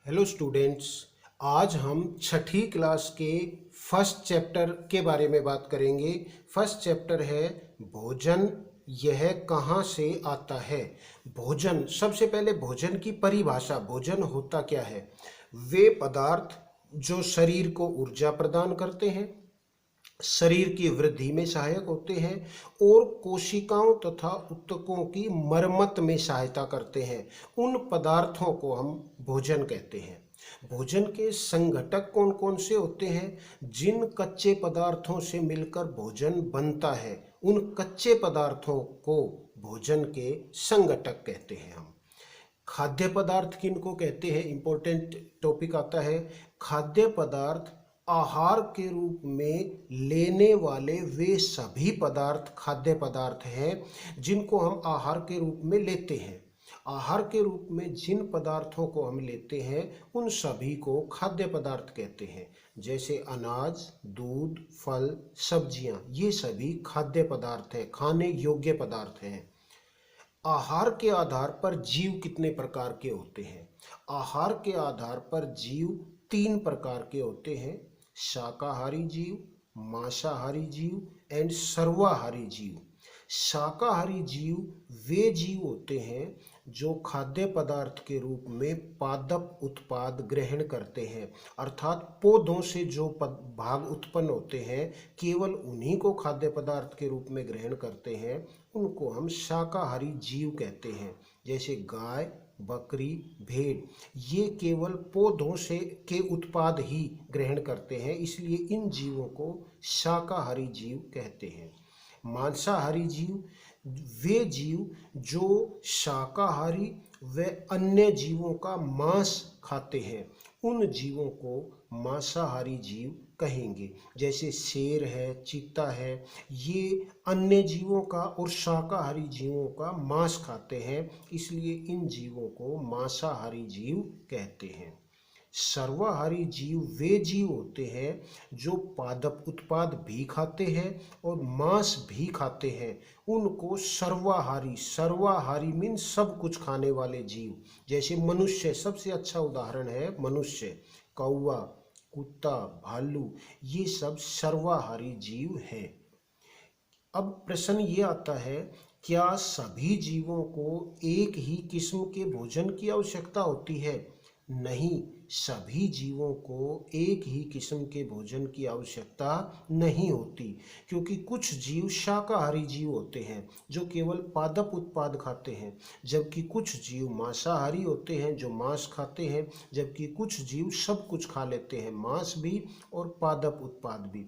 Hello students. आज हम छठी class के फर्स्ट चैप्टर के बारे में बात करेंगे। फर्स्ट चैप्टर है भोजन, यह कहाँ से आता है। भोजन, सबसे पहले भोजन की परिभाषा। भोजन होता क्या है? वे पदार्थ जो शरीर को ऊर्जा प्रदान करते हैं, शरीर की वृद्धि में सहायक होते हैं और कोशिकाओं तथा ऊतकों की मरम्मत में सहायता करते हैं। उन पदार्थों को हम भोजन कहते हैं। भोजन के संघटक कौन कौन से होते हैं? जिन कच्चे पदार्थों से मिलकर भोजन बनता है, उन कच्चे पदार्थों को भोजन के संघटक कहते हैं हम। खाद्य पदार्थ किनको कहते हैं? इंपॉर्टेंट टॉपिक आता है। खाद्य पदार्थ आहार के रूप में लेने वाले वे सभी पदार्थ खाद्य पदार्थ हैं जिनको हम आहार के रूप में लेते हैं। आहार के रूप में जिन पदार्थों को हम लेते हैं उन सभी को खाद्य पदार्थ कहते हैं। जैसे अनाज, दूध, फल, सब्जियां, ये सभी खाद्य पदार्थ हैं, खाने योग्य पदार्थ हैं। आहार के आधार पर जीव कितने प्रकार के होते हैं? आहार के आधार पर जीव 3 प्रकार के होते हैं। शाकाहारी जीव, मांसाहारी जीव एंड सर्वाहारी जीव। शाकाहारी जीव वे जीव होते हैं जो खाद्य पदार्थ के रूप में पादप उत्पाद ग्रहण करते हैं, अर्थात पौधों से जो भाग उत्पन्न होते हैं केवल उन्हीं को खाद्य पदार्थ के रूप में ग्रहण करते हैं, उनको हम शाकाहारी जीव कहते हैं। जैसे गाय, बकरी, भेड़, ये केवल पौधों से के उत्पाद ही ग्रहण करते हैं, इसलिए इन जीवों को शाकाहारी जीव कहते हैं। मांसाहारी जीव वे जीव जो शाकाहारी व अन्य जीवों का मांस खाते हैं, उन जीवों को मांसाहारी जीव कहेंगे। जैसे शेर है, चीता है, ये अन्य जीवों का और शाकाहारी जीवों का मांस खाते हैं, इसलिए इन जीवों को मांसाहारी जीव कहते हैं। सर्वाहारी जीव वे जीव होते हैं जो पादप उत्पाद भी खाते हैं और मांस भी खाते हैं, उनको सर्वाहारी। सर्वाहारी मीन सब कुछ खाने वाले जीव। जैसे मनुष्य, सबसे अच्छा उदाहरण है मनुष्य। कौवा, कुत्ता, भालू, ये सब सर्वाहारी जीव हैं। अब प्रश्न ये आता है, क्या सभी जीवों को एक ही किस्म के भोजन की आवश्यकता होती है? नहीं, सभी जीवों को एक ही किस्म के भोजन की आवश्यकता नहीं होती, क्योंकि कुछ जीव शाकाहारी जीव होते हैं जो केवल पादप उत्पाद खाते हैं, जबकि कुछ जीव मांसाहारी होते हैं जो मांस खाते हैं, जबकि कुछ जीव सब कुछ खा लेते हैं, मांस भी और पादप उत्पाद भी।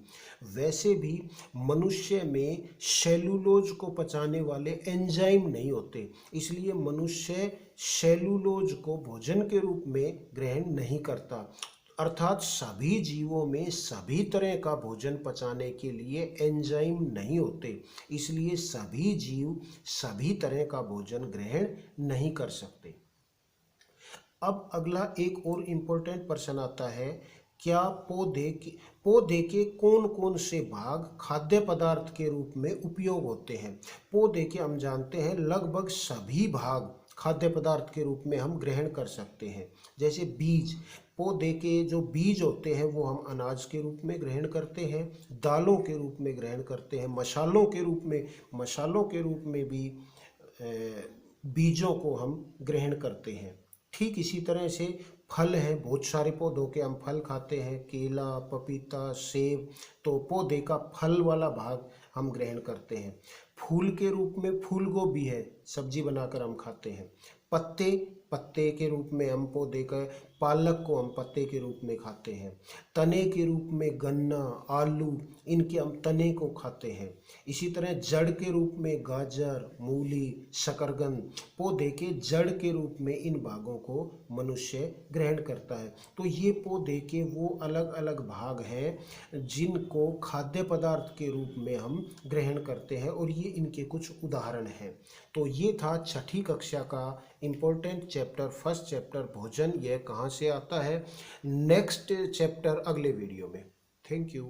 वैसे भी मनुष्य में सेलुलोज को पचाने वाले एंजाइम नहीं होते, इसलिए मनुष्य सेलुलोज को भोजन के रूप में ग्रहण नहीं करता। अर्थात सभी जीवों में सभी तरह का भोजन पचाने के लिए एंजाइम नहीं होते, इसलिए सभी जीव सभी तरह का भोजन ग्रहण नहीं कर सकते। अब अगला एक और इम्पोर्टेंट प्रश्न आता है, क्या पौधे के कौन कौन से भाग खाद्य पदार्थ के रूप में उपयोग होते हैं? पौधे के हम जानते हैं लगभग सभी भाग खाद्य पदार्थ के रूप में हम ग्रहण कर सकते हैं। जैसे बीज, पौधे के जो बीज होते हैं वो हम अनाज के रूप में ग्रहण करते हैं, दालों के रूप में ग्रहण करते हैं, मसालों के रूप में भी बीजों को हम ग्रहण करते हैं। ठीक इसी तरह से फल हैं, बहुत सारे पौधों के हम फल खाते हैं, केला, पपीता, सेब, तो पौधे का फल वाला भाग हम ग्रहण करते हैं। फूल के रूप में फूल गोभी है, सब्जी बनाकर हम खाते हैं। पत्ते के रूप में हम पौधे का पालक को हम पत्ते के रूप में खाते हैं। तने के रूप में गन्ना, आलू, इनके हम तने को खाते हैं। इसी तरह जड़ के रूप में गाजर, मूली, शकरकंद, पौधे के जड़ के रूप में इन भागों को मनुष्य ग्रहण करता है। तो ये पौधे के वो अलग अलग भाग हैं जिनको खाद्य पदार्थ के रूप में हम ग्रहण करते हैं, और ये इनके कुछ उदाहरण हैं। तो ये था छठी कक्षा का इम्पोर्टेंट चैप्टर, फर्स्ट चैप्टर भोजन, यह कहाँ से आता है। नेक्स्ट चैप्टर अगले वीडियो में। Thank you.